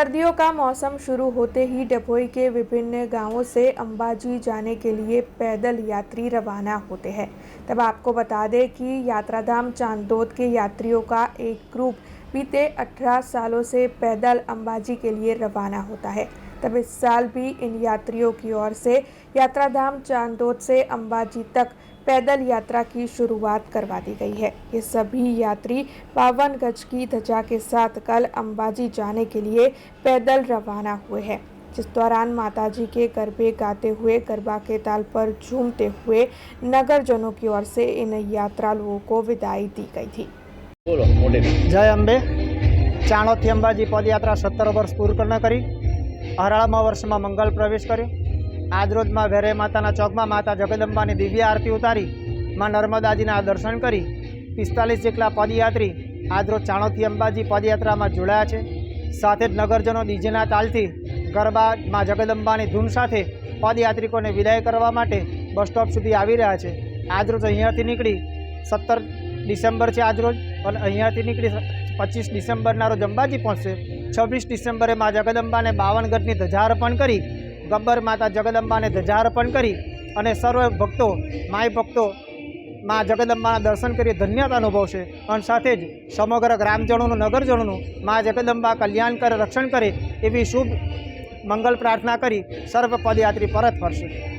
सर्दियों का मौसम शुरू होते ही डभोई के विभिन्न गांवों से अंबाजी जाने के लिए पैदल यात्री रवाना होते हैं। तब आपको बता दें कि यात्राधाम चांदोद के यात्रियों का एक ग्रुप बीते 18 सालों से पैदल अंबाजी के लिए रवाना होता है। तब इस साल भी इन यात्रियों की ओर से यात्राधाम चांदोद से अंबाजी तक पैदल यात्रा की शुरुआत करवा दी गई है। ये सभी यात्री 52 गज की ध्वजा के साथ कल अंबाजी जाने के लिए पैदल रवाना हुए हैं, जिस दौरान माताजी के गरबे गाते हुए गरबा के ताल पर झूमते हुए नगरजनों की ओर से इन यात्रालुओं को विदाई दी गई थी। जय अंबे। चाणोद थी अंबाजी पदयात्रा 17 वर्ष पूर्ण करी 18 वर्ष में मंगल प्रवेश कर्यो। आज रोज में वेरे माता चौक में माता जगदंबानी दिव्य आरती उतारी माँ नर्मदाजीना दर्शन करी 45 जेटला पदयात्री आज रोज चाणोदथी अंबाजी पदयात्रा में जोड़ाया है। साथ नगरजनों डीजेना तालथी गरबा माँ जगदंबानी धून साथे पदयात्रिकों ने विदाय करवा माटे बस स्टॉप सुधी आवी रह्या छे। आज रोज अहींयाथी निकली 17 डिसेम्बर है आज रोज और अहींयाथी निकली 25 डिसेम्बर रोज अंबाजी पहुँचશે। 26 डिसेम्बरे माँ जगदंबा ने 52 गजनी ध्वजा अर्पण करी गब्बर माता जगदंबा ने ध्वजा अर्पण करी और सर्व भक्तों माय भक्तों माँ जगदंबा दर्शन करी धन्यता अनुभवशे और साथ समग्र ग्रामजनों नगरजनों माँ जगदंबा कल्याण करे रक्षण करे एवी शुभ मंगल प्रार्थना करी सर्व पदयात्री परत फरशे।